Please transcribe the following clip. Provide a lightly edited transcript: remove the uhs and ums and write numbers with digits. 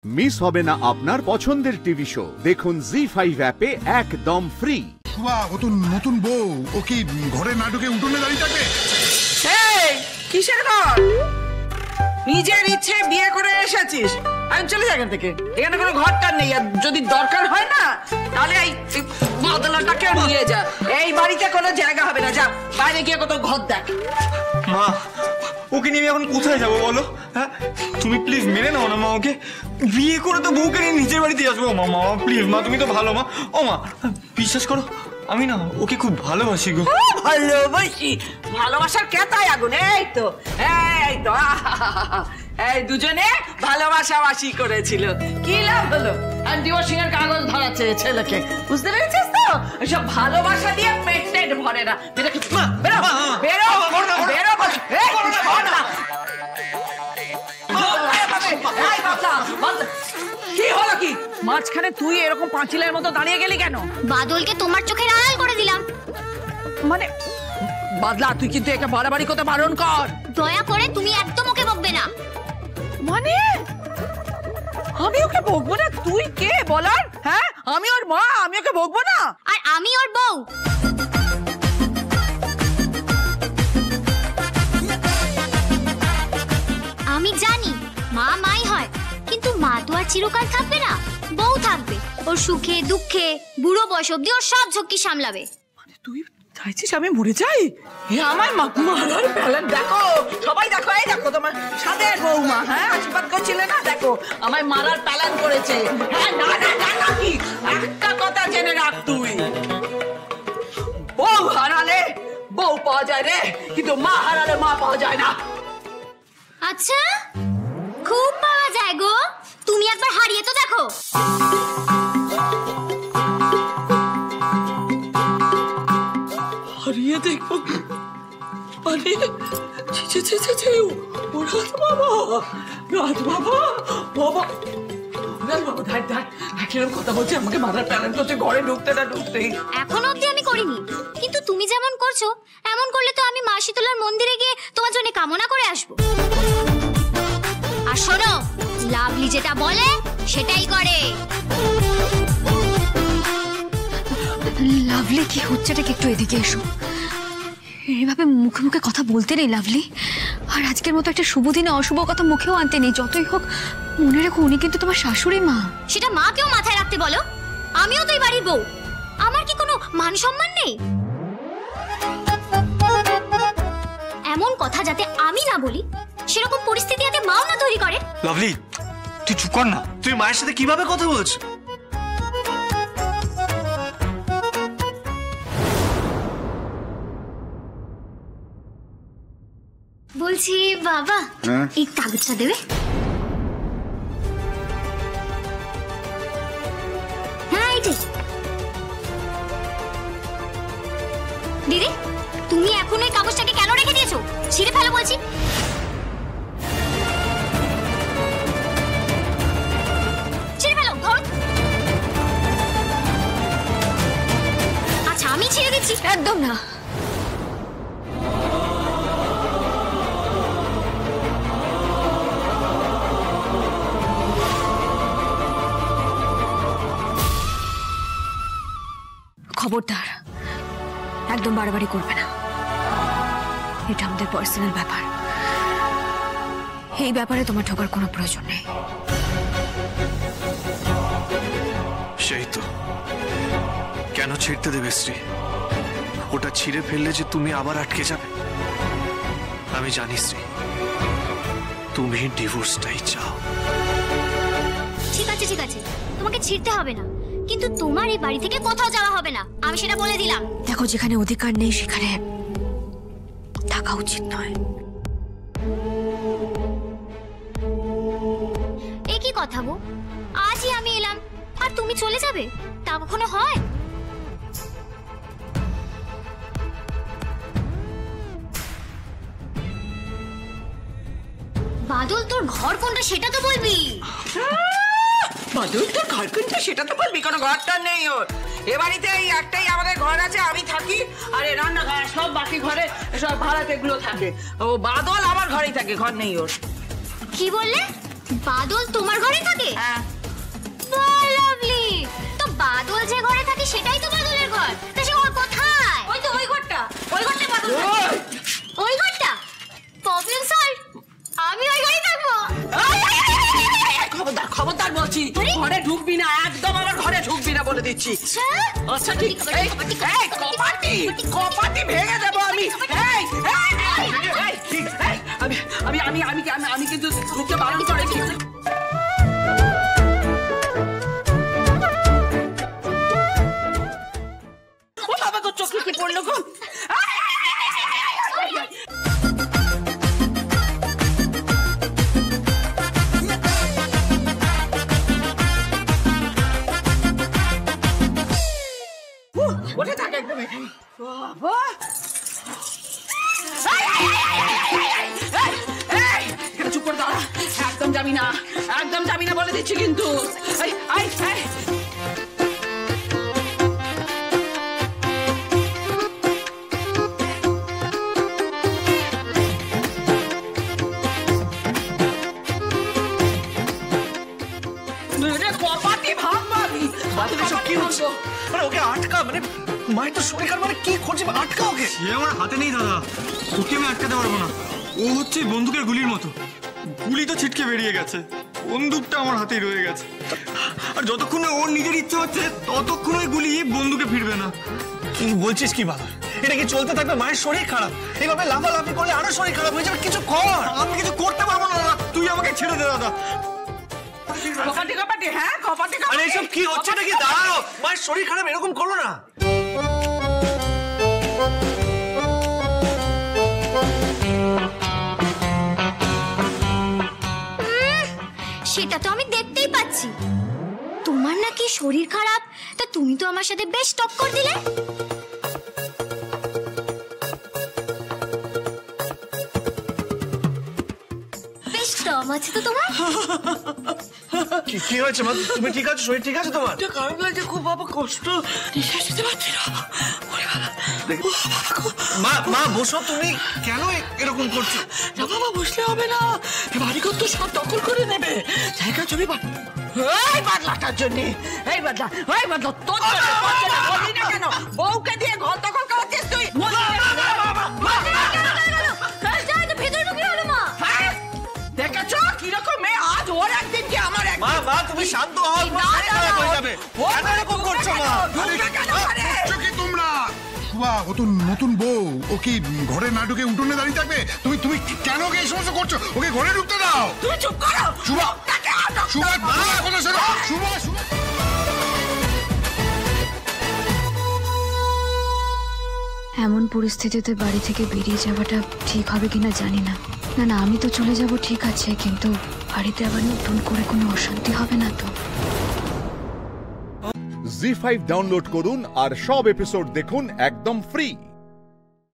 Miss হবে না আপনার পছন্দের টিভি শো। দেখুন জি5 অ্যাপে একদম ফ্রি। বাহ, ও তো নতুন বউ। ও কি ঘরে না ঢুকে উঠোনে দাঁড়িয়ে থাকে? এই কিসের ঘর? নিজের ইচ্ছে বিয়ে করে এসেছিস, আমি চলে যাই এখান থেকে। এখানে কোনো ঘরটা নেই, আর যদি দরকার হয় না তাহলে এই বদলাটাকে নিয়ে যা। এই বাড়িতে কোনো জায়গা হবে না, যা বাইরে গিয়ে কত ঘর দেখ। মা, ওকে নিয়ে এখন কোথায় যাবো বলো? হ্যাঁ, তুমি প্লিজ মেনে নাও না মা ওকে। বিয়ে করে তো বউকে নিয়ে নিজের বাড়িতে আসবো। মা মা প্লিজ মা, তুমি তো ভালো মা। ও মা, বিশ্বাস করো আমি না ওকে খুব ভালোবাসি গো। ভালোবাসি? ভালোবাসার কেতায় আগুন। এই তো এই দুজনে ভালোবাসাবাসি করেছিল, কি লাভ হলো? আর ডিভোর্সিং এর কাগজ ধরাচ্ছে ছেলেকে, বুঝতে পেরেছিস তো? এসব ভালোবাসা দিয়ে পেট ভরে না। বেরো বেরো বেরো বেরো। কি হলো কি? মাঝখানে তুই এরকম পাঁচিলের মতো দাঁড়িয়ে গেলি কেন? বাদলকে তোমার চোখের আড়াল করে দিলাম। মানে বাদলা, তুই কিন্তু এটা বাড়াবাড়ি করতে বারণ কর। দয়া করে তুমি একদম ওকে বকবে না। মানে আমি ওকে বকবো না? তুই কে বলার? হ্যাঁ, আমি ওর মা, আমি ওকে বকবো না? আর আমি ওর বউ। আমি জানি মা মাই হয়, কিন্তু মা তো আর চিরকাল থাকবে না। বউ থাকবে, ওর সুখে দুঃখে বুড়ো বয়স অব্দি ওর সব ঝক্কি সামলাবে। মানে তুই চাইছিস আমি মরে যাই? আমার মারার প্ল্যান দেখো, সবাই দেখো। এই দেখো তোমার সাদের বৌমা, হ্যাঁ আশীর্বাদ করছিলে না? দেখো আমায় মারার প্ল্যান করেছে। হ্যাঁ, না না না না, কি একটা কথা জেনে রাখ, তুই বউ হারালে বউ পাওয়া যায় রে, কিন্তু মা হারালে মা পাওয়া যায় না। আচ্ছা, খুব পাওয়া যায় গো। তুমি একবার হারিয়ে তো দেখো। হারিয়ে দেখবো? আরে ও রাত বাবা, রাত বাবা, বাবা কিরকম কথা বলছে, আমাকে মারার প্ল্যান করছে ঘরে ঢুকতে না ঢুকতেই। এখন অব্দি আমি করিনি, কিন্তু তুমি যেমন করছো এমন করলে তো আমি মা শীতলার মন্দিরে গিয়ে তোমার জন্য কামনা করে আসবো। আর শোনো, লাভলি যেটা বলে সেটাই করে। লাভলি, কি হচ্ছেটাকে একটু এদিকে এসো। এইভাবে মুখে মুখে কথা বলতে নেই লাভলি। আর আজকের মতো একটা শুভ দিনে অশুভ কথা মুখেও আনতে নেই। যতই হোক মনে রেখো, উনি কিন্তু তোমার শাশুড়ি মা। সেটা মাকেও মাথায় রাখতে বলো। আমিও তো এই বাড়ির বউ, আমার কি কোনো মান সম্মান নেই? এমন কথা যাতে আমি না বলি, সেরকম পরিস্থিতি যাতে মাও না তৈরি করে। লাভলি, তুই চুপ কর না। তুই মায়ের সাথে কিভাবে কথা বলছিস? বলছি বাবা, এই কাগজটা দেবে? হ্যাঁ এইটাই। দিদি, তুমি এখন ওই কাগজটাকে কেন রেখে দিয়েছো? ছিঁড়ে ফেলো বলছি। ছিঁড়ে ফেলো, ধরো। আচ্ছা, আমি ছিঁড়ে দিচ্ছি। একদম না। খবরদার, একদম বাড়াবাড়ি করবে না। এটা আমাদের পার্সোনাল ব্যাপার। এই ব্যাপারে তোমার ঢোকার কোনো প্রয়োজন নেই। সেই তো, কেন ছিঁড়তে দেবে শ্রী? ওটা ছিঁড়ে ফেললে যে তুমি আবার আটকে যাবে। আমি জানি শ্রী, তুমি ডিভোর্সটাই চাও। ঠিক আছে ঠিক আছে, তোমাকে ছিঁড়তে হবে না, কিন্তু তোমার এই বাড়ি থেকে কোথাও যাওয়া হবে না, আমি সেটা বলে দিলাম। দেখো, যেখানে অধিকার নেই সেখানে থাকা উচিত নয়। এই কি কথা গো? আজই আমি এলাম আর তুমি চলে যাবে? তা কখনো হয়? বাদল, তোর ঘর কোনটা সেটা তো বলবি। বাদল, তোর ঘর কোনটা সেটা তো বলবি। কোনো ঘরটা নেই ওর। এ বাড়িতে এই একটাই আমাদের ঘর আছে, আমি থাকি। আর এই রান্নাঘর সব বাকি ঘরে সব ভাড়াতে গুলো থাকে। ও বাদল আমার ঘরেই থাকে, ঘর নেই ওর। কি বললে? বাদল তোমার ঘরে থাকে? হ্যাঁ। লাভলি, তো বাদল যে ঘরে থাকে সেটাই তো বাদলের ঘর। তা সে ঘর কোথায়? ওই তো ওই ঘরটা বাদল থাকে। ওই ঘরটা প্রবলেম সলভ। আমি ওই ঘরেই থাকবো। খবরদার বলছি, ঘরে ঢুকবি না, একদম আমার ঘরে ঢুকবি না বলে দিচ্ছি। আচ্ছা ঠিক, কপাটি ভেঙে দেবো আমি। আমি কিন্তু ঢুকতে বারণ করেছি। ও বাবা গো, চোখে কি পড়লো গো? ওঠে থাকে একদম এখানে। বাবা এখানে চুপ করে দাঁড়া, একদম যাবি না, একদম যাবি না বলে দিচ্ছি কিন্তু। কপাটি ভাঙবাবি, কি হচ্ছে? মানে ওকে আটকা, মানে মায়ের তো শরীর খারাপ, মানে কি করছে? আটকা ওকে। সে আমার হাতে নেই দাদা, ওকে আমি আটকাতে পারবো না। ও হচ্ছে বন্দুকের গুলির মতো, গুলি তো ছিটকে বেরিয়ে গেছে, বন্দুকটা আমার হাতেই রয়ে গেছে। আর যতক্ষণ না ওর নিজের ইচ্ছা হচ্ছে ততক্ষণ ওই গুলি বন্দুকে ফিরবে না। কি বলছিস কি বাবা? এটা কি চলতে থাকবে? মায়ের শরীর খারাপ, এইভাবে লাফালাফি করলে আরো শরীর খারাপ হয়ে যাবে। কিছু কর। আমি কিছু করতে পারবো না দাদা, তুই আমাকে ছেড়ে দে দাদা। কপাটি, হ্যাঁ কপাটি। আরে এসব কি হচ্ছে নাকি? দাঁড়াও, মায়ের শরীর খারাপ, এরকম করো না। সেটা তো আমি দেখতেই পাচ্ছি। তোমার নাকি শরীর খারাপ, তা তুমি তো আমার সাথে বেশ টক্কর দিলে। বেশ দম আছে তো তোমার। কি হয়েছে মা? তুমি ঠিক আছো? শরীর ঠিক আছে তোমার? খারাপ লাগছে খুব বাবা, কষ্ট, নিঃশ্বাস নিতে পারছি না। মা বসো। তুমি কেন এরকম করছো? না বাবা, বসলে হবে না, বাড়িঘর তো সব দখল করে নেবে, জায়গা জমি এই বাদলাটার জন্য। এই বাদলা তোর বলি না কেন? বউকে দিয়ে ঘর দখল করাচ্ছিস তুই। দেখেছো কিরকম মেয়ে? আজ ওর একদিন কি আমার একদিন। মা তুমি শান্ত হও, হয়ে যাবে। কেন এরকম করছো মা? কি তোমরা? শুভা, ও তো নতুন বউ, ও কি ঘরে না ঢুকে উঠোনে দাঁড়িয়ে থাকবে? তুমি কেন ওকে এই সমস্ত করছো? ওকে ঘরে ঢুকতে দাও। তুমি চুপ করো। শুভা, শুভা, কথা শোনো। শুভা, এমন পরিস্থিতিতে বাড়ি থেকে বেরিয়ে যাওয়াটা ঠিক হবে কিনা জানি না। না আমি তো চলে যাব ঠিক আছে, কিন্তু বাড়িতে আবার নতুন করে কোনো অশান্তি হবে না তো? জি5 ডাউনলোড করুন আর সব এপিসোড দেখুন একদম ফ্রি।